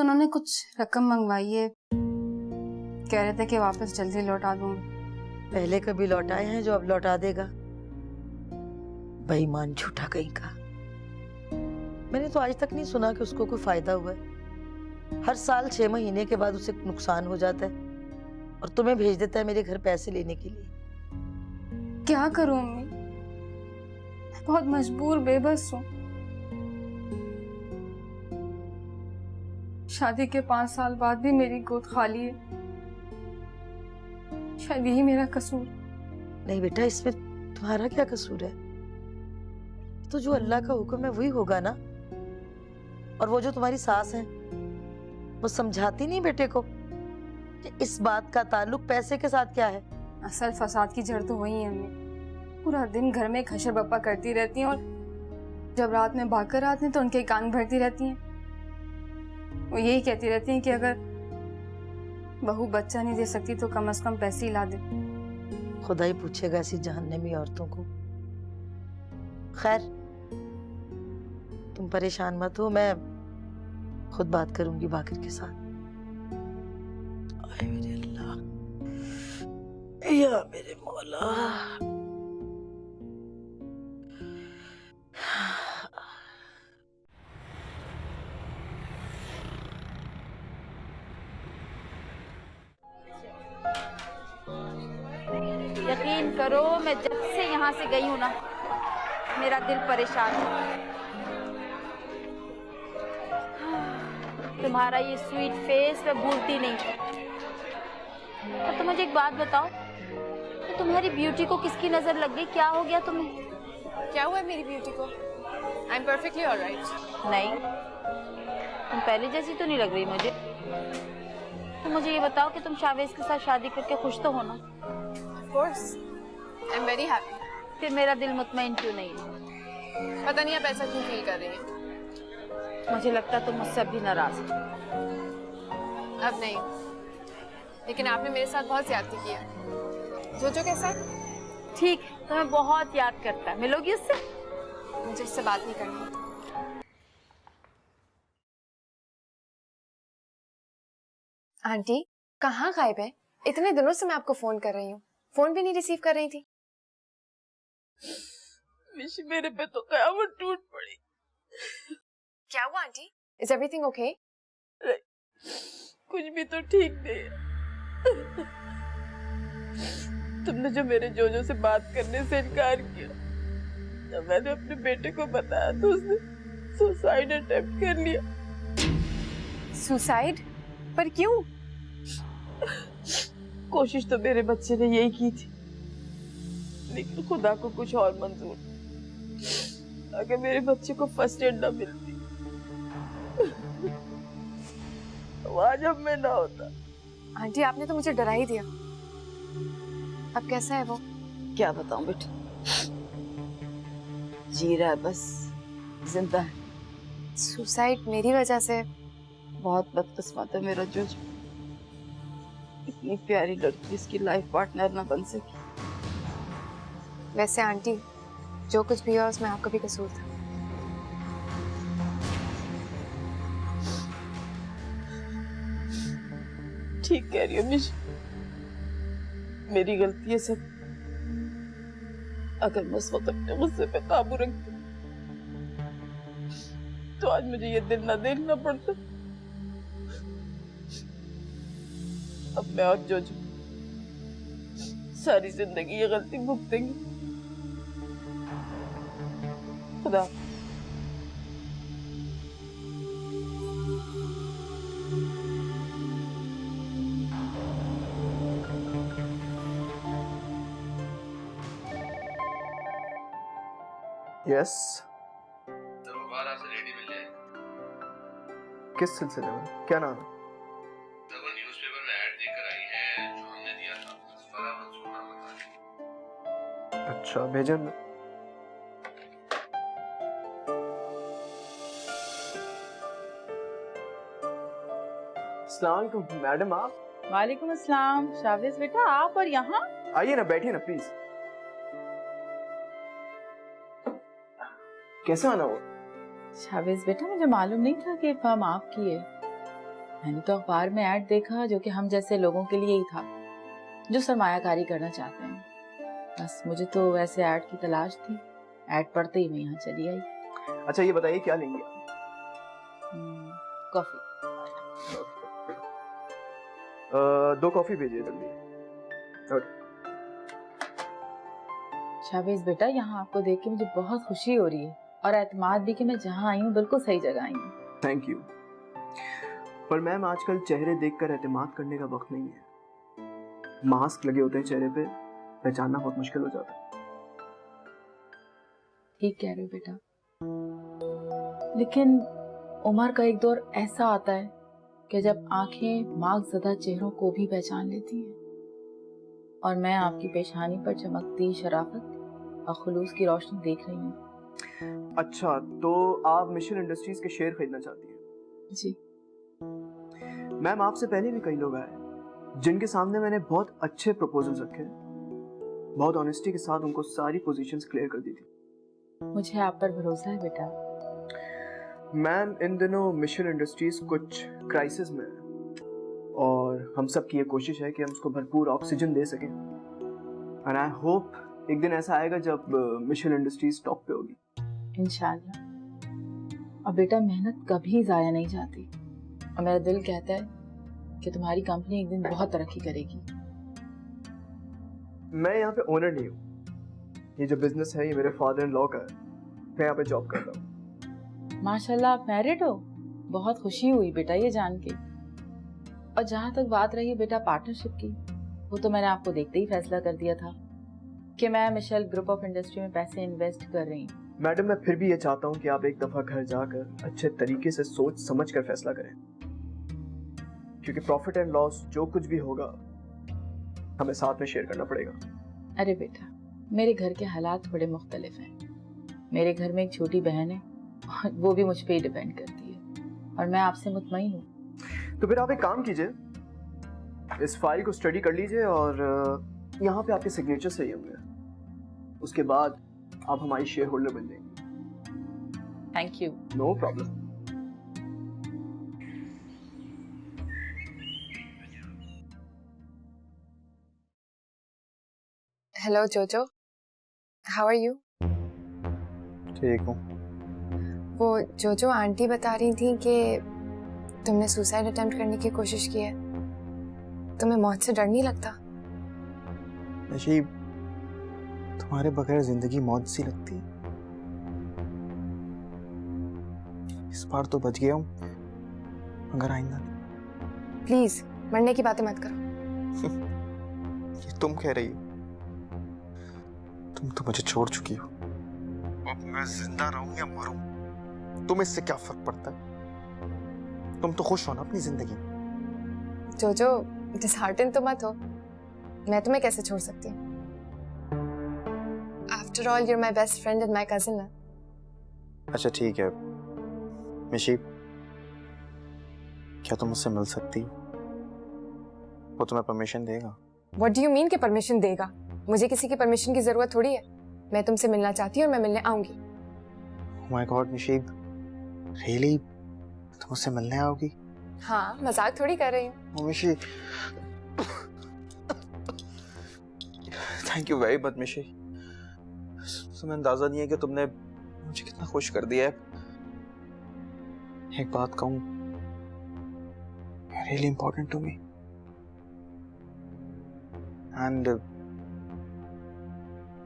उन्होंने कुछ रकम मंगवाई है, कह रहे थे कि वापस जल्दी लौटा दूंगा। पहले कभी लौटाए हैं जो अब लौटा देगा? बेईमान झूठा कहीं का। मैंने तो आज तक नहीं सुना कि उसको कोई फायदा हुआ है। हर साल 6 महीने के बाद उसे नुकसान हो जाता है और तुम्हें भेज देता है मेरे घर पैसे लेने के लिए। क्या करूं अम्मी, मैं बहुत मजबूर बेबस हूँ। शादी के 5 साल बाद भी मेरी गोद खाली है। शायद यही मेरा कसूर। नहीं बेटा, इसमें तुम्हारा क्या कसूर है? तो जो अल्लाह का हुक्म है वही होगा ना। और वो जो तुम्हारी सास है वो समझाती नहीं बेटे को कि इस बात का ताल्लुक पैसे के साथ क्या है? असल फसाद की जड़ तो वही है अम्मी। पूरा दिन घर में खशर बप्पा करती रहती हैं और जब रात में भागकर आते हैं तो उनके कान भरती रहती हैं। वो यही कहती रहती हैं कि अगर बहू बच्चा नहीं दे सकती तो कम से कम पैसे ही ला दे। खुदा ही पूछेगा ऐसी जहन्नमी औरतों को। खैर, तुम परेशान मत हो, मैं खुद बात करूंगी बाकिर के साथ। आए मेरे अल्लाह, या मेरे मौला। यकीन करो, मैं जब से यहाँ से गई हूँ ना, मेरा दिल परेशान है। तुम्हारा ये स्वीट फेस मैं भूलती नहीं। और तुम मुझे एक बात बताओ, तो तुम्हारी ब्यूटी को किसकी नजर लग गई? क्या हो गया तुम्हें? क्या हुआ है मेरी ब्यूटी को? I am perfectly alright. नहीं, तुम पहले जैसी तो नहीं लग रही मुझे। तुम मुझे ये बताओ कि तुम शावेज के साथ शादी करके खुश तो हो ना? Of course, I am very happy. फिर मेरा दिल मुतमईन क्यों नहीं है? पता नहीं आप ऐसा क्यों फील कर रही हैं। मुझे लगता तुम मुझसे भी नाराज हो। अब नहीं, लेकिन आपने मेरे साथ बहुत ज्यादती किया। जोजो कैसा है? ठीक, तुम्हें बहुत याद करता है। मिलोगी उससे? मुझे उससे बात नहीं करनी। आंटी कहाँ गायब है? इतने दिनों से मैं आपको फोन कर रही हूँ, फोन भी नहीं रिसीव कर रही थी। मिशी, मेरे पे तो कयामत टूट पड़ी। क्या हुआ आंटी? Is everything okay? कुछ भी तो ठीक नहीं है। तुमने जो मेरे जोजो से बात करने से इनकार किया, जब मैंने अपने बेटे को बताया तो उसने सुसाइड अटेम्प्ट कर लिया। सुसाइड? पर क्यों? कोशिश तो मेरे बच्चे ने यही की थी, लेकिन खुदा को कुछ और मंजूर। अगर मेरे बच्चे को फर्स्ट एड न मिलती तो आज अब मैं ना होता। आंटी आपने तो मुझे डरा ही दिया। अब कैसा है वो? क्या बताऊं बेटा, जी रहा है बस, जिंदा है। सुसाइड मेरी वजह से? बहुत बदकिस्मत है मेरा जोजो। इतनी प्यारी लड़की इसकी लाइफ पार्टनर ना बन सकी। वैसे आंटी, जो कुछ भी हुआ उसमें आपका भी कसूर था। ठीक कह रही हो मिश, मेरी गलती है सब। अगर मैं उस वक्त अपने गुस्से पे काबू रखती तो आज मुझे ये दिन ना देखना पड़ता। अब मैं और जोजो सारी जिंदगी ये गलती भुगतेंगे। खुदा। यस, तो बाहर आपसे रेडी मिल जाएगी। किस सिलसिले में? क्या नाम है? जब वो न्यूज़पेपर में ऐड देकर आई है जो हमने दिया था, फराह मंसूर नाम बता रही। अच्छा, भेजन। अस्सलाम वालेकुम मैडम, आप? वालेकुम अस्सलाम। शावेज बेटा, आप और यहाँ? आइए ना, बैठिए ना प्लीज। कैसे आना हुआ? शावेज बेटा, मुझे मालूम नहीं था कि फर्म आपकी है। मैंने तो अखबार में ऐड देखा जो कि हम जैसे लोगों के लिए ही था, जो सरमायाकारी करना चाहते हैं। बस मुझे तो वैसे ऐड की तलाश थी, ऐड पढ़ते ही मैं यहाँ चली आई। अच्छा ये बताइए क्या लेंगे आप? कॉफी। 2 कॉफी भेजिए जल्दी। ओके। शाहबाज बेटा, यहाँ आपको देख के मुझे बहुत खुशी हो रही है और एतमाद भी कि मैं जहाँ आई हूँ बिल्कुल सही जगह आई हूँ। Thank you. पर मैम आजकल चेहरे देखकर एतमाद करने का वक्त नहीं है। मास्क लगे होते हैं चेहरे पे, पहचानना बहुत मुश्किल हो जाता है। ठीक कह रहे हो बेटा, लेकिन उम्र का एक दौर ऐसा आता है कि जब आंखें मार्कज़दा चेहरों को भी पहचान लेती हैं। और मैं आपकी पेशानी पर चमकती शराफत और खुलूस की रोशनी देख रही हूँ। अच्छा, तो आप मिशन इंडस्ट्रीज के शेयर खरीदना चाहती हैं? जी। मैम आपसे पहले भी कई लोग आए जिनके सामने मैंने बहुत अच्छे प्रपोजल्स रखे, बहुत ऑनेस्टी के साथ उनको सारी पोजीशंस क्लियर कर दी थी। मुझे आप पर भरोसा है बेटा। मैम इन दिनों मिशन इंडस्ट्रीज कुछ क्राइसिस में है और हम सब की ये कोशिश है कि हम उसको भरपूर ऑक्सीजन दे सकें। एंड आई होप एक दिन ऐसा आएगा जब मिशन इंडस्ट्रीज टॉप पे होगी। इंशाल्लाह। और बेटा, मेहनत कभी जाया नहीं जाती और मेरा दिल कहता है कि तुम्हारी कंपनी एक दिन बहुत तरक्की करेगी। मैं यहाँ पे ओनर नहीं हूँ, ये जो बिजनेस है ये मेरे फादर इन लॉ का है। मैं यहाँ पे जॉब कर रहा हूँ। माशाल्लाह, आप मैरिड हो? बहुत खुशी हुई बेटा ये जान के। और जहाँ तक बात रही बेटा पार्टनरशिप की, वो तो मैंने आपको देखते ही फैसला कर दिया था कि मैं मिशेल ग्रुप ऑफ इंडस्ट्री में पैसे इन्वेस्ट कर रही हूँ। मैडम मैं फिर भी ये चाहता हूँ कि आप एक दफा घर जाकर अच्छे तरीके से सोच समझ कर फैसला करें, क्योंकि प्रॉफिट एंड लॉस जो कुछ भी होगा हमें साथ में शेयर करना पड़ेगा। अरे बेटा, मेरे घर के हालात थोड़े मुख्तलिफ हैं। मेरे घर में एक छोटी बहन है और वो भी मुझ पे ही डिपेंड करती है और मैं आपसे मुतमईन हूँ। तो फिर आप एक काम कीजिए, इस फाइल को स्टडी कर लीजिए और यहाँ पे आपके सिग्नेचर सही होंगे। उसके बाद आप हमारी शेयर होल्डर बन जाएंगे। Thank you. No problem. Hello Jojo, how are you? ठीक हूँ। वो जोजो आंटी बता रही थी कि तुमने सुसाइड अटेम्प्ट करने की कोशिश की है। तुम्हें मौत से डर नहीं लगता? नशीब, तुम्हारे बगैर जिंदगी मौत सी लगती है। इस बार तो बच गया हूँ, मगर आइंदा नहीं। प्लीज मरने की बातें मत करो। ये तुम कह रही हो? तुम तो मुझे छोड़ चुकी हो। अब मैं जिंदा रहूं या मरूं, तुम्हें इससे क्या फर्क पड़ता है? तुम तो खुश हो ना अपनी जिंदगी में। जोजो डिसहार्टन तो मत हो, मैं तुम्हें कैसे छोड़ सकती हूँ? After all you're my best friend and my cousin. अच्छा ठीक है मिशीब, क्या तुम मुझसे मिल सकती? वो तुम्हें परमिशन देगा? व्हाट डू यू मीन कि परमिशन देगा? मुझे किसी की परमिशन की जरूरत थोड़ी है। मैं तुमसे मिलना चाहती हूँ और मैं मिलने आऊंगी। Oh my God मिशीब, रियली तुम मुझसे मिलने आओगी? हाँ, मजाक थोड़ी कर रही हूँ। मिशी, थैंक यू वेरी मच मिशी। तुम्हें अंदाजा नहीं है कि तुमने मुझे कितना खुश कर दिया है। एक बात कहूँ, really important to me and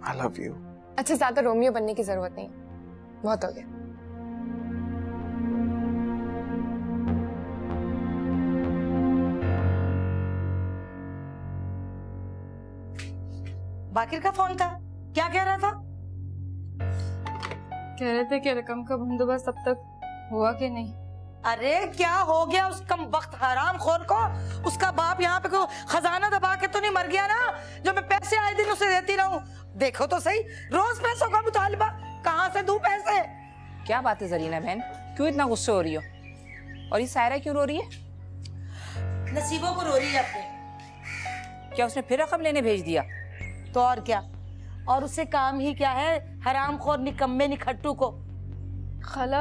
I love you. अच्छा, ज्यादा रोमियो बनने की जरूरत नहीं, बहुत हो गया। बाकिर का फोन था, क्या कह रहा था? कह रहे थे कि रकम का बंदोबस्त अब तक हुआ कि नहीं। अरे क्या हो गया उस कम वक्त हराम खोर को? उसका बाप यहाँ पे को खजाना दबा के तो नहीं मर गया ना, जो मैं पैसे आए दिन उसे देती रहूं? देखो तो सही, रोज पैसों का मुतालबा, कहाँ से दूं पैसे? क्या बात है जरीना बहन, क्यों इतना गुस्से हो रही हो? और ये सायरा क्यों रो रही है? नसीबों को रो रही है अपने। क्या उसने फिर रकम लेने भेज दिया? तो और क्या, और उसे काम ही क्या है हराम खोर निकम्मे निखट्टू को। खाला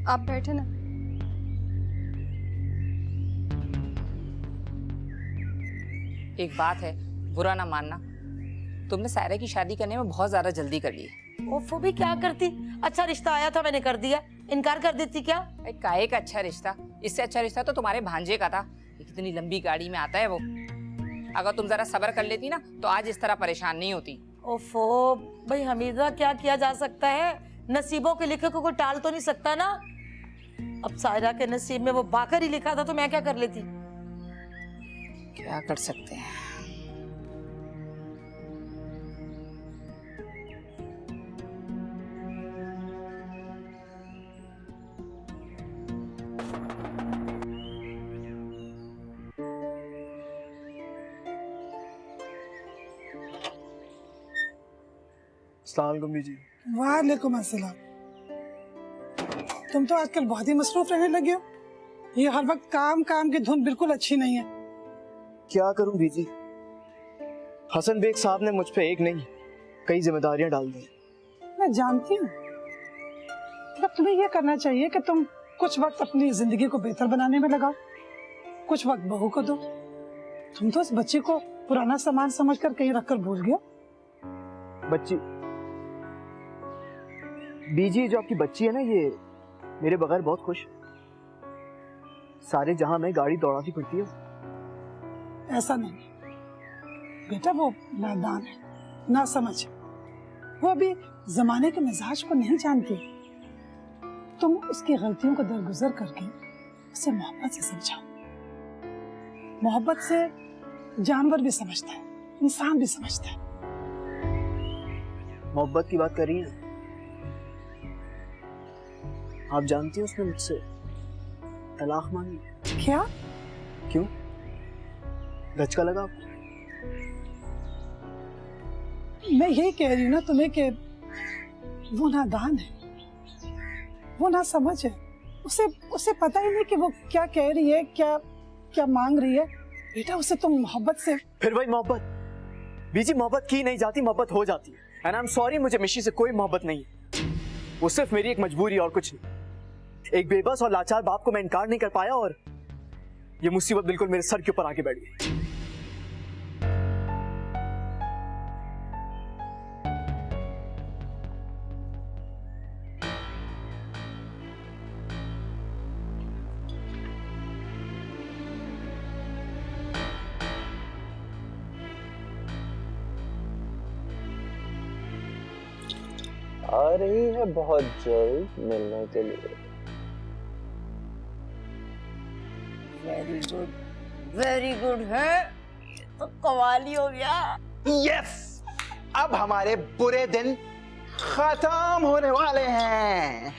आप बैठे ना। एक बात है, बुरा ना मानना, तुमने सायरा की शादी करने में बहुत ज्यादा जल्दी कर ली है। वो भी क्या करती, अच्छा रिश्ता आया था मैंने कर दिया, इनकार कर देती क्या? काहे का अच्छा रिश्ता, इससे अच्छा रिश्ता तो तुम्हारे भांजे का था। कितनी लंबी गाड़ी में आता है वो। अगर तुम जरा सब्र कर लेती ना तो आज इस तरह परेशान नहीं होती। ओफो भाई हमीदा, क्या किया जा सकता है, नसीबों के लिखे को कोई टाल तो नहीं सकता ना। अब सायरा के नसीब में वो बाकर ही लिखा था तो मैं क्या कर लेती। क्या कर सकते हैं। अस्सलाम वालेकुम बीजी। वालेकुम अस्सलाम। तुम तो आजकल बहुत ही मसरूफ रहने लगे हो। ये हर वक्त काम काम की धुन बिल्कुल अच्छी नहीं है। क्या करूं बीजी, हसन बेग साहब ने मुझ पे एक नहीं कई जिम्मेदारियां डाल दी। मैं जानती हूँ, मतलब तुम्हें ये करना चाहिए कि तुम कुछ वक्त अपनी जिंदगी को बेहतर बनाने में लगाओ, कुछ वक्त बहू को दो। तुम तो उस बच्ची को पुराना सामान समझकर कहीं रखकर भूल गए। बच्ची बीजी, जो आपकी बच्ची है ना, ये मेरे बगैर बहुत खुश, सारे जहां में गाड़ी दौड़ाती फिरती है। ऐसा नहीं बेटा, वो नादान है, ना समझ, वो अभी जमाने के मिजाज को नहीं जानती। तुम उसकी गलतियों को दरगुजर करके उसे मोहब्बत से समझाओ। मोहब्बत से जानवर भी समझता है, इंसान भी समझता है। मोहब्बत की बात कर रही हैं आप, जानती हैं उसने मुझसे तलाक मांगी। क्या? क्यों, धचका लगा आपको? मैं यही कह रही हूँ ना तुम्हें कि वो नादान है, वो ना समझ है। उसे पता ही नहीं कि वो क्या कह रही है, क्या क्या मांग रही है। बेटा उसे तुम मोहब्बत से। फिर वही मोहब्बत बीजी, मोहब्बत की नहीं जाती, मोहब्बत हो जाती है। एंड आई एम सॉरी, मुझे मिशी से कोई मोहब्बत नहीं है, वो सिर्फ मेरी एक मजबूरी और कुछ नहीं। एक बेबस और लाचार बाप को मैं इनकार नहीं कर पाया और ये मुसीबत बिल्कुल मेरे सर के ऊपर आके बैठ गई। आ रही है बहुत जल्द मिलने के लिए। वेरी गुड है, तो कमाल ही हो गया। यस, अब हमारे बुरे दिन खत्म होने वाले हैं।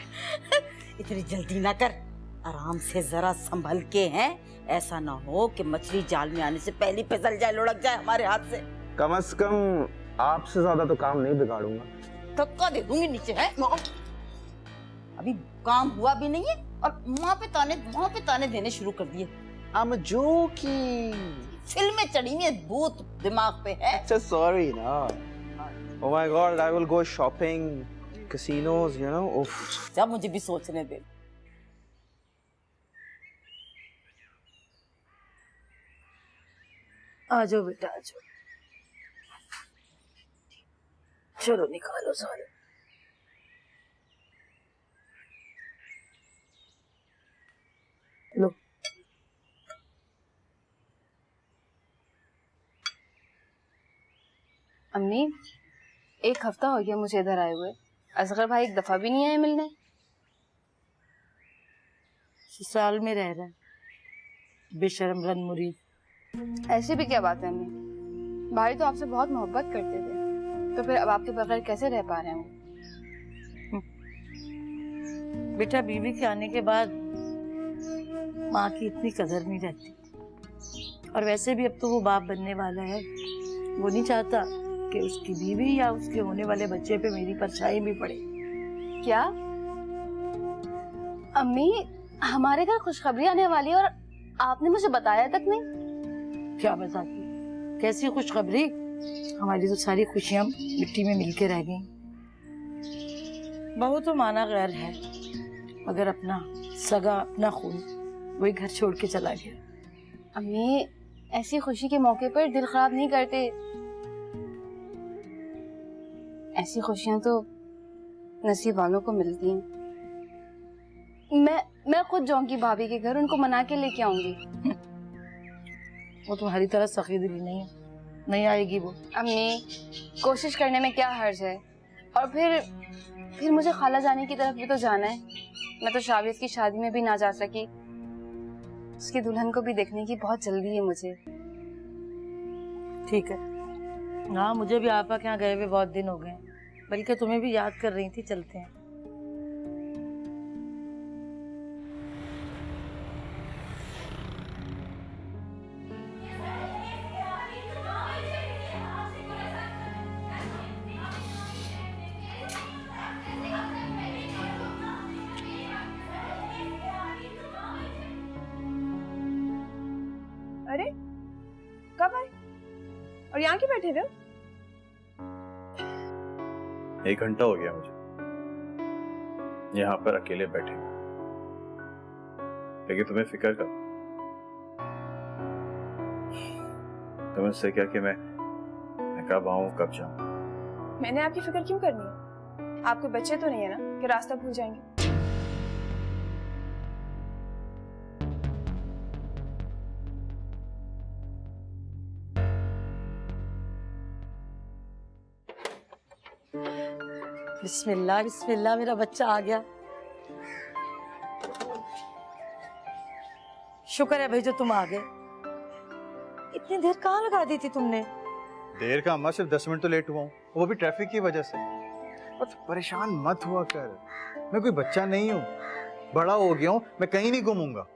इतनी जल्दी ना कर, आराम से जरा संभल के हैं। ऐसा ना हो कि मछली जाल में आने से पहले फिसल जाए, लुढ़क जाए हमारे हाथ से। कम से कम आपसे ज्यादा तो काम नहीं बिगाड़ूंगा। धक्का दे दूंगी नीचे है। अभी काम हुआ भी नहीं है और वहाँ पे ताने देने शुरू कर दिए। I'm joking. फिल्में चढ़ी हुई है, भूत दिमाग पे है। Just sorry ना। Oh my God, I will go shopping, casinos, you know. Oof. जब मुझे भी सोचने दे। आ जाओ बेटा, आ जाओ। चलो निकालो सारे। लो। अम्मी, एक हफ्ता हो गया मुझे इधर आए हुए, असगर भाई एक दफा भी नहीं आए मिलने। ससुराल में रह रहा है, बेशर्म रन मुरीद। ऐसी भी क्या बात है अम्मी, भाई तो आपसे बहुत मोहब्बत करते थे, तो फिर अब आपके बगैर कैसे रह पा रहे हैं वो? बेटा बीवी के आने के बाद माँ की इतनी कदर नहीं रहती, और वैसे भी अब तो वो बाप बनने वाला है। वो नहीं चाहता कि उसकी बीवी या उसके होने वाले बच्चे पे मेरी परछाई भी पड़े। क्या अम्मी, हमारे घर खुशखबरी आने वाली है और आपने मुझे बताया तक नहीं? क्या बताती, कैसी खुशखबरी? हमारी तो सारी खुशियां मिट्टी में मिलके रह गई। बहू तो माना गैर है, मगर अपना सगा, अपना खून वही घर छोड़ के चला गया। अम्मी, ऐसी खुशी के मौके पर दिल खराब नहीं करते। ऐसी खुशियां तो नसीब वालों को मिलती हैं। मैं खुद जाऊंगी भाभी के घर, उनको मना के लेके आऊंगी। वो तुम्हारी तरह सखी दिली नहीं है, नहीं आएगी वो। अम्मी, कोशिश करने में क्या हर्ज है? और फिर मुझे खाला जाने की तरफ भी तो जाना है। मैं तो शाबिज की शादी में भी ना जा सकी, उसकी दुल्हन को भी देखने की बहुत जल्दी है मुझे। ठीक है, हाँ मुझे भी आपा के यहाँ गए हुए बहुत दिन हो गए, बल्कि तुम्हें भी याद कर रही थी। चलते हैं। अरे कब आए और यहाँ क्यों बैठे थे? 1 घंटा हो गया मुझे यहाँ पर अकेले बैठे, लेकिन तुम्हें फिक्र का तुम्हें से क्या कि मैं कब आऊं कब जाऊं। मैंने आपकी फिक्र क्यों करनी है? आपके बच्चे तो नहीं है ना कि रास्ता भूल जाएंगे? बिस्मिल्लाह बिस्मिल्लाह, मेरा बच्चा आ गया। शुक्र है भाई जो तुम आ गए। इतनी देर कहाँ लगा दी थी तुमने? देर का अम्मा, सिर्फ 10 मिनट तो लेट हुआ हूँ, वो भी ट्रैफिक की वजह से। और परेशान मत हुआ कर, मैं कोई बच्चा नहीं हूँ, बड़ा हो गया हूँ, मैं कहीं नहीं घूमूंगा।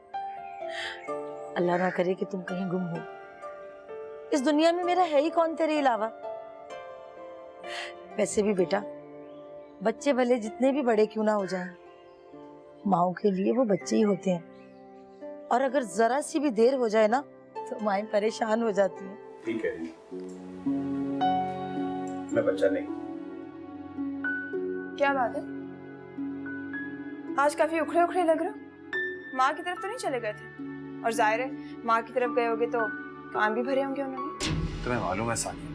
अल्लाह ना करे कि तुम कहीं गुम हो। इस दुनिया में मेरा है ही कौन तेरे अलावा। वैसे भी बेटा, बच्चे भले जितने भी बड़े क्यों ना हो जाएं, माओ के लिए वो बच्चे ही होते हैं। और अगर जरा सी भी देर हो जाए ना तो माएं परेशान हो जाती हैं। ठीक है, मैं बच्चा नहीं। क्या बात है, आज काफी उखड़े उखड़े लग रहे हो। माँ की तरफ तो नहीं चले गए थे? और जाहिर है माँ की तरफ गए होगे तो कान भी भरे होंगे उन्होंने। तुम्हें मालूम है सानिया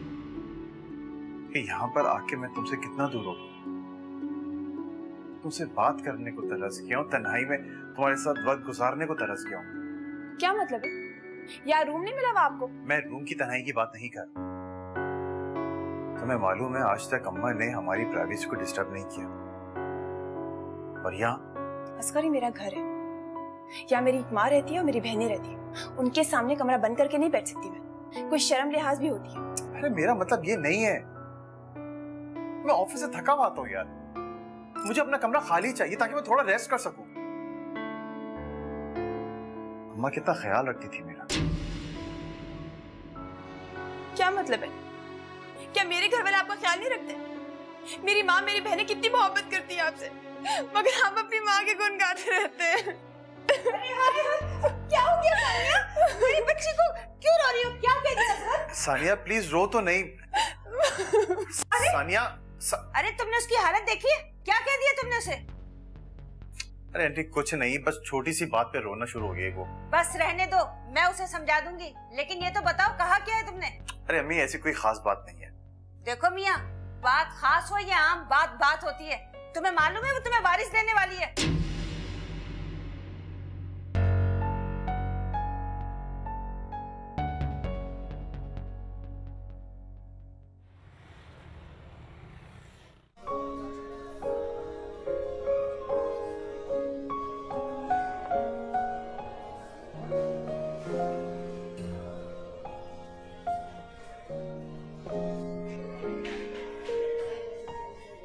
कि यहाँ पर आके मैं तुमसे कितना दूर हो गया। तुमसे बात करने को तरस गया हूँ, तन्हाई में तुम्हारे साथ वक्त गुजारने को तरस गया हूँ। क्या मतलब है? यार रूम नहीं मिला आपको? मैं रूम की तन्हाई की बात नहीं कर। तुम्हें मालूम है आज तक अम्मा ने हमारी प्राइवेसी को डिस्टर्ब नहीं किया, और यहाँ असगर ही मेरा घर है, यहाँ मेरी माँ रहती है और मेरी बहनें रहती है। उनके सामने कमरा बंद करके नहीं बैठ सकती मैं, कोई शर्म लिहाज भी होती है। अरे मेरा मतलब ये नहीं है, मैं ऑफिस से थका हुआ आता हूँ यार, मुझे अपना कमरा खाली चाहिए ताकि मैं थोड़ा रेस्ट कर सकूं। अम्मा कितना ख्याल रखती थी मेरा। क्या मतलब है? क्या मेरे घर वाले आपका ख्याल नहीं रखते? मेरी माँ मेरी बहनें कितनी मोहब्बत करती है आपसे, मगर आप अपनी माँ के गुण गाते रहते हैं। क्या हो गया सानिया? मेरी बच्ची को क्यों रो रही हो? क्या कह दिया? सानिया प्लीज रो तो नहीं। सानिया अरे तुमने उसकी हालत देखी है? क्या कह दिया तुमने उसे? अरे आंटी कुछ नहीं, बस छोटी सी बात पे रोना शुरू हो गई वो। बस रहने दो, मैं उसे समझा दूंगी, लेकिन ये तो बताओ कहा क्या है तुमने? अरे अम्मी ऐसी कोई खास बात नहीं है। देखो मियाँ, बात खास हो या आम बात होती है। तुम्हें मालूम है वो तुम्हें वारिस देने वाली है।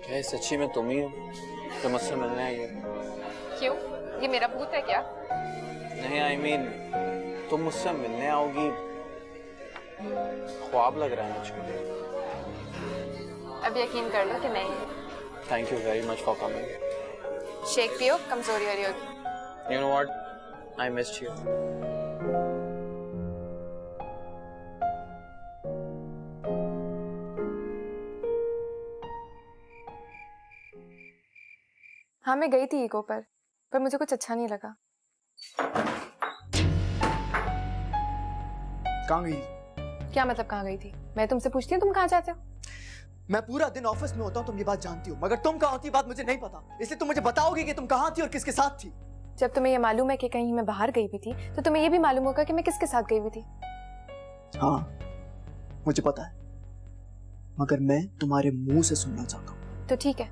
क्या ये सच्ची में तुम ही हो जो मुझसे मिलने आई हो? क्यों, ये मेरा भूत है क्या? नहीं, I mean, तुम मुझसे मिलने आओगी, ख्वाब लग रहा है मुझको। अब यकीन कर लो कि नहीं। Thank you very much for coming. Shake पियो, कमजोरी हो रही होगी। You know what, I missed you. हाँ मैं गई थी इको पर मुझे कुछ अच्छा नहीं लगा। कहाँ गई? क्या मतलब कहाँ गई थी? मैं तुमसे पूछती हूँ तुम कहाँ जाते हो? मैं पूरा दिन ऑफिस में होता हूँ, तुम ये बात जानती हो, मगर तुम कहाँ होती बात मुझे नहीं पता, इसलिए तुम मुझे बताओगी कि तुम कहाँ थी और किसके साथ थी। जब तुम्हें ये मालूम है कि कहीं मैं बाहर गई हुई थी तो तुम्हें ये भी मालूम होगा कि मैं किसके साथ गई हुई थी। हाँ मुझे पता है, मगर मैं तुम्हारे मुंह से सुनना चाहता हूँ। तो ठीक है,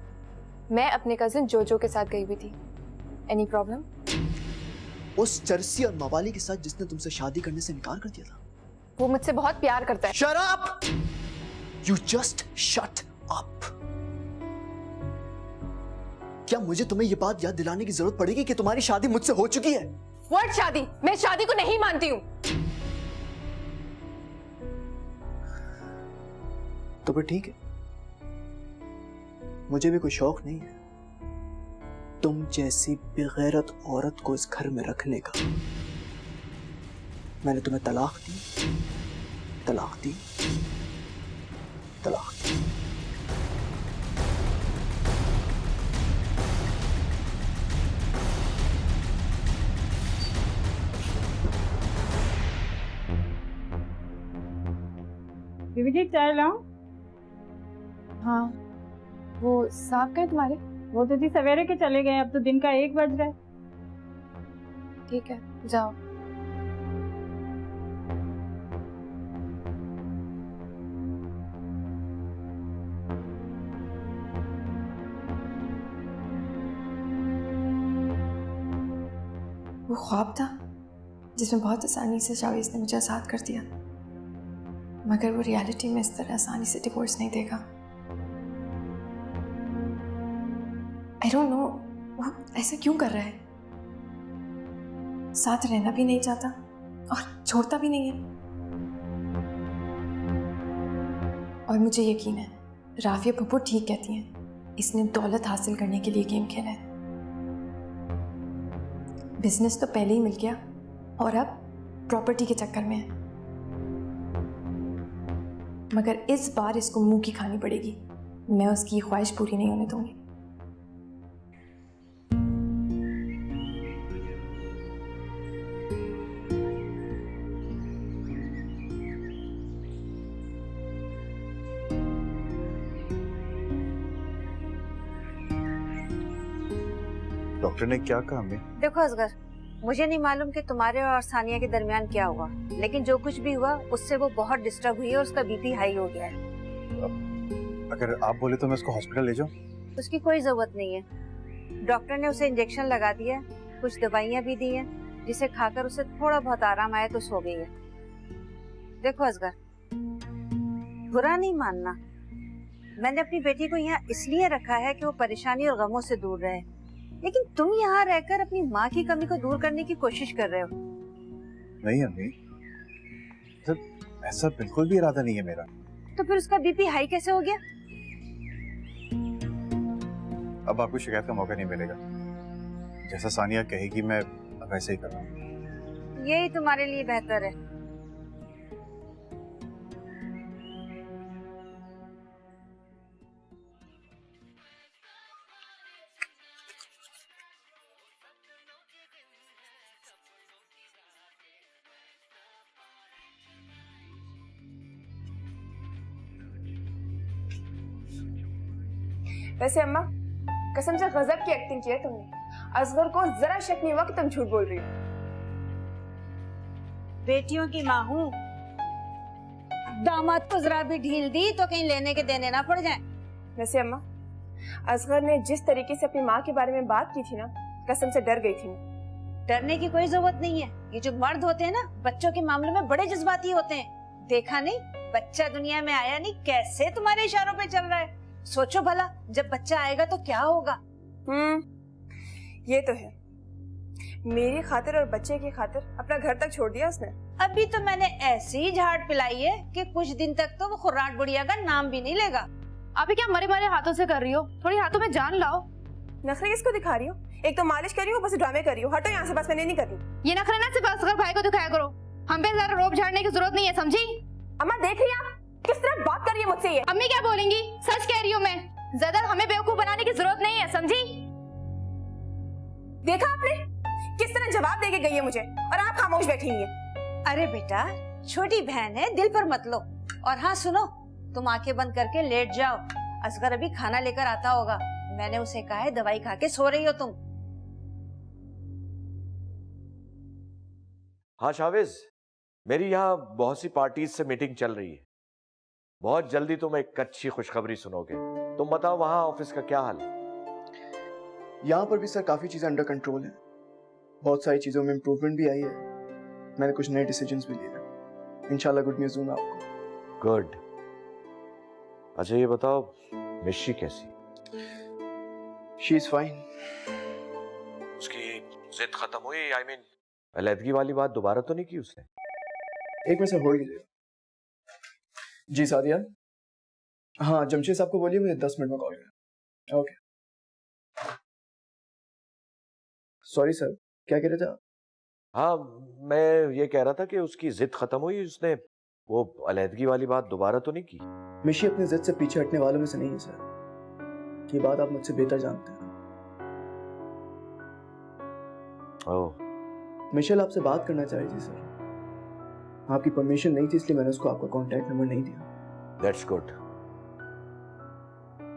मैं अपने कजिन जोजो के साथ गई हुई थी। Any problem? उस चर्सी और मवाली के साथ जिसने तुमसे शादी करने से इनकार कर दिया था। वो मुझसे बहुत प्यार करता है। Shut up! You just shut up. क्या मुझे तुम्हें ये बात याद दिलाने की जरूरत पड़ेगी कि तुम्हारी शादी मुझसे हो चुकी है? वर्ड शादी? मैं शादी को नहीं मानती हूँ। तो फिर ठीक है, मुझे भी कोई शौक नहीं है तुम जैसी बेगैरत औरत को इस घर में रखने का। मैंने तुम्हें तलाक दी, तलाक दी, तलाक दी। बीबी जी चाय लाऊं? हाँ, वो साहब कहे तुम्हारे? वो तो जी सवेरे के चले गए, अब तो दिन का 1 बज रहा है। ठीक है, जाओ। वो ख्वाब था जिसमें बहुत आसानी से जावेद ने मुझे आज़ाद कर दिया, मगर वो रियलिटी में इस तरह आसानी से डिवोर्स नहीं देगा। आई डोंट नो वो ऐसा क्यों कर रहा है। साथ रहना भी नहीं चाहता और छोड़ता भी नहीं है। और मुझे यकीन है राफिया पप्पू ठीक कहती हैं, इसने दौलत हासिल करने के लिए गेम खेला है। बिजनेस तो पहले ही मिल गया और अब प्रॉपर्टी के चक्कर में है, मगर इस बार इसको मुंह की खानी पड़ेगी। मैं उसकी ये ख्वाहिश पूरी नहीं होने दूंगी। डॉक्टर ने क्या कहा हमें? देखो असगर, मुझे नहीं मालूम कि तुम्हारे और सानिया के दरमियान क्या हुआ, लेकिन जो कुछ भी हुआ उससे वो बहुत डिस्टर्ब हुई है और उसका बीपी हाई हो गया है। अगर आप बोले तो मैं उसको हॉस्पिटल ले जाऊं? उसकी कोई जरूरत नहीं है। डॉक्टर ने उसे इंजेक्शन लगा दिया है, कुछ दवाइयाँ भी दी हैं, जिसे खाकर उसे थोड़ा बहुत आराम आया तो सो गई है। देखो असगर, बुरा नहीं मानना, मैंने अपनी बेटी को यहाँ इसलिए रखा है कि वो परेशानी और गमों से दूर रहे, लेकिन तुम यहाँ रहकर अपनी माँ की कमी को दूर करने की कोशिश कर रहे हो। नहीं अम्मी, तो ऐसा बिल्कुल भी इरादा नहीं है मेरा। तो फिर उसका बीपी हाई कैसे हो गया? अब आपको शिकायत का मौका नहीं मिलेगा। जैसा सानिया कहेगी मैं वैसे ही कर रहा हूँ। यही तुम्हारे लिए बेहतर है। वैसे अम्मा, कसम से गजब की एक्टिंग की है तुमने। असगर को जरा शक नहीं हुआ कि तुम झूठ बोल रही हो। बेटियों की माँ हूँ, दामाद को जरा भी ढील दी तो कहीं लेने के देने ना पड़ जाए। वैसे अम्मा, असगर ने जिस तरीके से अपनी माँ के बारे में बात की थी ना, कसम से डर गई थी मैं। डरने की कोई जरूरत नहीं है। ये जो मर्द होते हैं ना, बच्चों के मामले में बड़े जज्बाती होते हैं। देखा नहीं, बच्चा दुनिया में आया नहीं, कैसे तुम्हारे इशारों पे चल रहा है। सोचो भला, जब बच्चा आएगा तो क्या होगा। ये तो है। मेरी खातिर और बच्चे की खातिर अपना घर तक छोड़ दिया उसने। अभी तो मैंने ऐसी झाड़ पिलाई है कि कुछ दिन तक तो वो खुर्राट बुढ़िया का नाम भी नहीं लेगा। अभी क्या मरे मरे हाथों से कर रही हो? थोड़ी हाथों में जान लाओ। नखरे किसको दिखा रही हो? एक तो मालिश कर रही हो, बस ड्रामे कर रही हो। हटो यहाँ से, बस मैंने नहीं करनी। ये नखरे ना सिर्फ असगर भाई को दिखाया करो, हम पे जरा रोब झाड़ने की जरूरत नहीं है, समझी? अम्मा देख रही हैं किस तरह बात कर रही है मुझसे ये। अम्मी क्या बोलेंगी? सच कह रही हूँ मैं। ज्यादा हमें बेवकूफ बनाने की जरूरत नहीं है, समझी? देखा आपने किस तरह जवाब देके गई है मुझे, और आप खामोश बैठी हैं। अरे बेटा, छोटी बहन है, दिल पर मत लो। और हाँ सुनो, तुम आंखें बंद करके लेट जाओ, असगर अभी खाना लेकर आता होगा। मैंने उसे कहा है दवाई खा के सो रही हो तुम। हाँ शावेज, मेरी यहाँ बहुत सी पार्टीज से मीटिंग चल रही है। बहुत जल्दी तुम एक अच्छी खुशखबरी सुनोगे। तुम बताओ वहाँ ऑफिस का क्या हाल है? यहाँ पर भी सर काफ़ी चीज़ें अंडर कंट्रोल हैं। बहुत सारी चीज़ों में इम्प्रूवमेंट भी आई है। मैंने कुछ नए डिसीजंस भी लिए हैं। इंशाल्लाह गुड न्यूज़ दूंगा आपको। गुड। अच्छा ये बताओ, मिशी कैसी? She is fine. उसकी जिद खत्म हुई? आई मीन अलहदगी वाली बात दोबारा तो नहीं की उसने? एक मिनट सर, होल्ड कीजिएगा। जी सादिया, हाँ जमशेद साहब को बोलिए मुझे 10 मिनट में कॉल करें। ओके। सॉरी सर, क्या कह रहे थे आप? हाँ, मैं ये कह रहा था कि उसकी जिद खत्म हुई, उसने वो अलहदगी वाली बात दोबारा तो नहीं की? मिशी अपनी जिद से पीछे हटने वालों में से नहीं है सर। ये बात आप मुझसे बेहतर जानते हैं। ओह। मिशेल आपसे बात करना चाह रही थी सर। आपकी परमिशन नहीं थी, इसलिए मैंने उसको आपका कांटेक्ट नंबर नहीं दिया। That's good.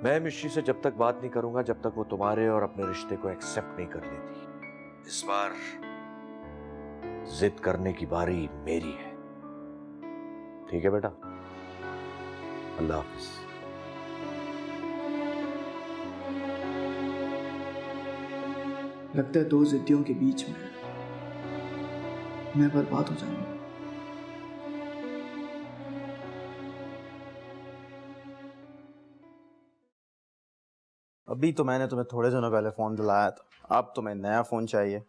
मैं मिशी से जब तक बात नहीं करूंगा जब तक वो तुम्हारे और अपने रिश्ते को एक्सेप्ट नहीं कर लेती। इस बार जिद करने की बारी मेरी है। ठीक है बेटा, अल्लाह हाफिज। लगता है दो जिद्दियों के बीच में मैं बर्बाद हो जाऊंगा। अभी तो मैंने तुम्हें थोड़े दिनों पहले फ़ोन दिलाया था, अब तुम्हें नया फ़ोन चाहिए?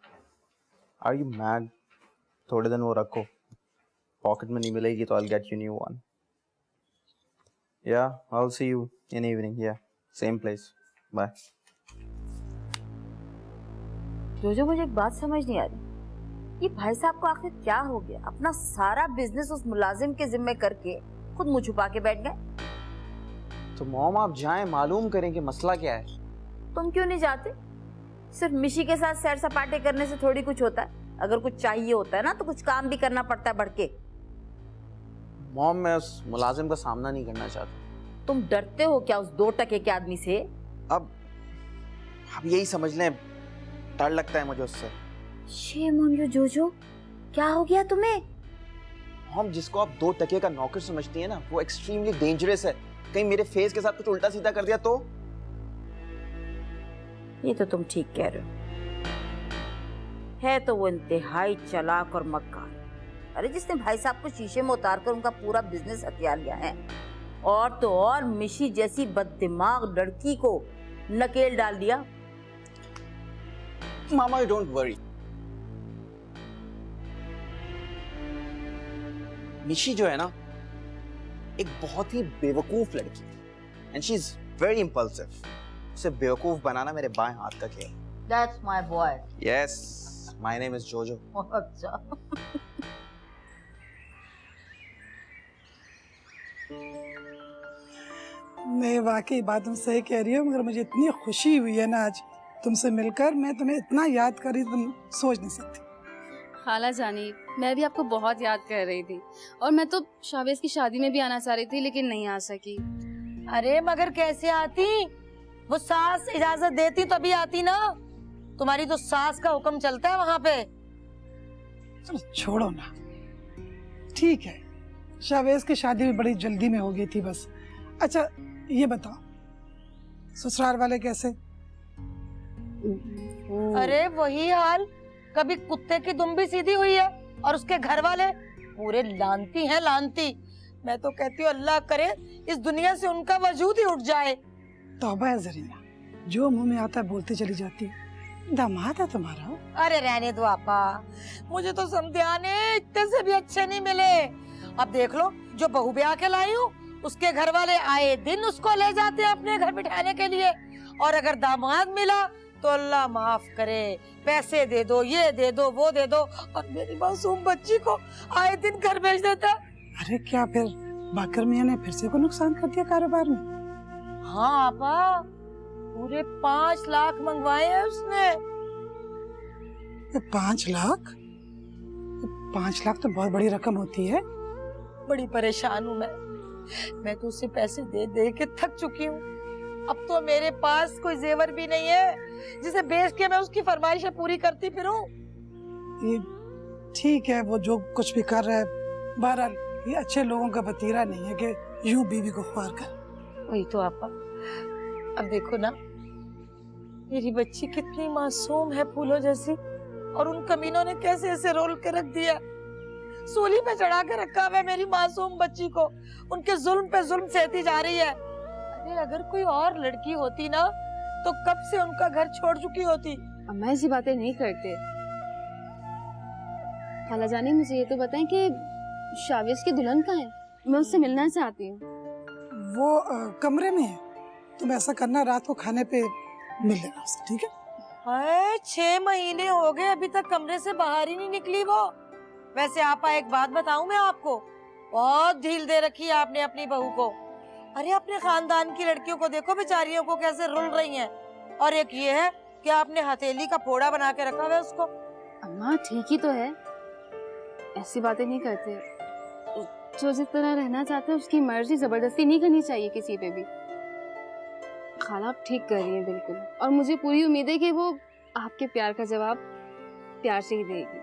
Are you mad? थोड़े दिन वो रखो, पॉकेट मनी मिलेगी तो I will get you new one. या I will see you in evening, या सेम प्लेस, बाय। जो मुझे एक बात समझ नहीं आ रही, ये भाई साहब को आखिर क्या हो गया? अपना सारा बिजनेस उस मुलाजिम के जिम्मे करके खुद मुंह छुपा के बैठ गए। तो मॉम आप जाएं, मालूम करें कि मसला क्या है। तुम क्यों नहीं जाते? सिर्फ मिशी के साथ सैर सपाटे करने से थोड़ी कुछ होता है। अगर कुछ चाहिए होता है ना तो कुछ काम भी करना पड़ता है बढ़ के। मॉम मैं उस मुलाजिम का सामना नहीं करना चाहता। तुम डरते हो क्या उस 2 टके के आदमी से? अब यही समझ लें, डर लगता है मुझे उससे। शेम ऑन यू जोजो, क्या हो गया तुम्हें? हम जिसको आप 2 टके का नौकर समझती है ना, वो एक्सट्रीमली डेंजरस है। कहीं मेरे फेस के साथ कुछ उल्टा सीधा कर दिया तो? ये तो तुम ठीक कह रहे हो। है तो वो इंतहाई चालाक और मक्कार। अरे जिसने भाई साहब को शीशे में उतारकर उनका पूरा बिजनेस हथियार लिया है, और तो और मिशी जैसी बददिमाग लड़की को नकेल डाल दिया। मामा यू डोंट वरी, मिशी जो है ना एक बहुत ही बेवकूफ लड़की है, and she is very impulsive. उसे बेवकूफ बनाना मेरे बाएं हाथ का खेल। That's my boy. Yes, my name is Jojo. अच्छा। नहीं वाकई बात तुम सही कह रही हो, मगर मुझे इतनी खुशी हुई है ना आज तुमसे मिलकर। मैं तुम्हें इतना याद कर रही तुम सोच नहीं सकती। खाला जानी, मैं भी आपको बहुत याद कर रही थी, और मैं तो शावेज की शादी में भी आना चाह रही थी लेकिन नहीं आ सकी। अरे मगर कैसे आती? वो सास इजाजत देती तभी आती ना। तुम्हारी तो सास का हुक्म चलता है वहाँ पे। चलो छोड़ो ना, ठीक है, शावेज की शादी भी बड़ी जल्दी में हो गई थी बस। अच्छा ये बताओ, ससुराल वाले कैसे? अरे वही हाल, कभी कुत्ते की दुम भी सीधी हुई है, और उसके घर वाले पूरे लानती हैं, लानती। मैं तो कहती हूँ अल्लाह करे इस दुनिया से उनका वजूद ही उठ जाए। तौबा है जरीना, जो मुंह में आता है बोलती चली जाती है। दामाद है तुम्हारा। अरे रहने दो आपा, मुझे तो समध्याने इतने से भी अच्छे नहीं मिले। अब देख लो, जो बहू ब्याह के लाई हूँ उसके घर वाले आए दिन उसको ले जाते हैं अपने घर बिठाने के लिए, और अगर दामाद मिला तो अल्लाह माफ करे पैसे दे दो, ये दे दो, वो दे दो, और मेरी मासूम बच्ची को आए दिन घर भेज देता। अरे क्या फिर बाकर मियां ने फिर से को नुकसान कर दिया कारोबार में? हाँ आपा, पूरे 5 लाख मंगवाए हैं उसने। 5 लाख? 5 लाख तो बहुत बड़ी रकम होती है। बड़ी परेशान हूँ मैं तो उसे पैसे दे दे के थक चुकी हूँ। अब तो मेरे पास कोई जेवर भी नहीं है जिसे बेच के मैं उसकी फरमाइशें पूरी करती फिरूं। ये ठीक है, वो जो कुछ भी कर रहा है, बहरहाल ये अच्छे लोगों का वतीरा नहीं है कि यूं बीवी को ख्वार कर। वही तो आपा, अब देखो ना मेरी बच्ची कितनी मासूम है फूलों जैसी, और उन कमीनों ने कैसे ऐसे रोल के रख दिया, सूली पे चढ़ा के रखा हुआ है मेरी मासूम बच्ची को, उनके जुल्म पे जुल्म सहती जा रही है। अरे अगर कोई और लड़की होती ना तो कब से उनका घर छोड़ चुकी होती। अम्मा ऐसी बातें नहीं करते। खाला जानी, मुझे ये तो बताएं कि शाविस की दुल्हन कहाँ है? मैं उससे मिलना चाहती हूँ। वो कमरे में है, तुम ऐसा करना रात को खाने पे मिल लेना उससे, ठीक है? हाय 6 महीने हो गए अभी तक कमरे से बाहर ही नहीं निकली वो। वैसे आपा एक बात बताऊं मैं आपको, बहुत ढील दे रखी है आपने अपनी बहू को। अरे अपने खानदान की लड़कियों को देखो बेचारियों को कैसे रुल रही हैं, और एक ये है कि आपने हथेली का फोड़ा बना के रखा है उसको। अम्मा ठीक ही तो है, ऐसी बातें नहीं करते। जो जिस तरह रहना चाहता है उसकी मर्जी, जबरदस्ती नहीं करनी चाहिए किसी पे भी। खाला आप ठीक कर रही हैं बिल्कुल, और मुझे पूरी उम्मीद है कि वो आपके प्यार का जवाब प्यार से ही देगी।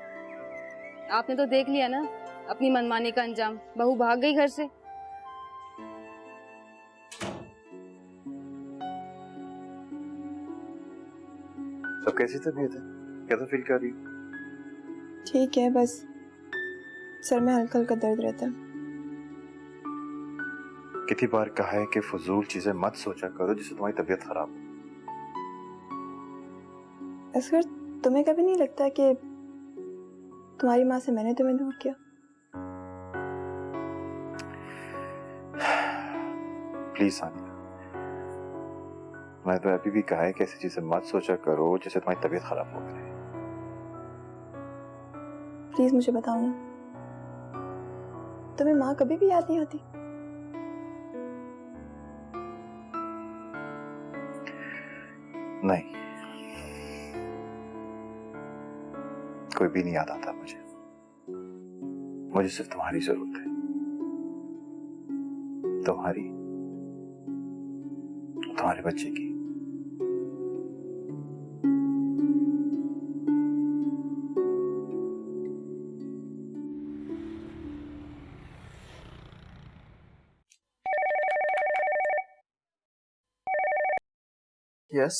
आपने तो देख लिया ना अपनी मनमानी का अंजाम, बहू भाग गई घर से। सब कैसी तबीयत है, कैसा फील कर रही हो? ठीक है, बस सर में हल्का हल्का दर्द रहता है। कितनी बार कहा है कि फजूल चीजें मत सोचा करो जिससे तुम्हारी तबीयत खराब हो। असगर, तुम्हें कभी नहीं लगता कि तुम्हारी माँ से मैंने तुम्हें दूर किया? प्लीज सानिया, मैं तो अभी भी कहा है कि ऐसी चीजें मत सोचा करो जिससे तुम्हारी तबीयत खराब हो जाए। प्लीज मुझे बताओ ना, तुम्हें माँ कभी भी याद नहीं आती? नहीं, कोई भी नहीं याद आता मुझे। मुझे सिर्फ तुम्हारी जरूरत है, तुम्हारी, तुम्हारे बच्चे की। यस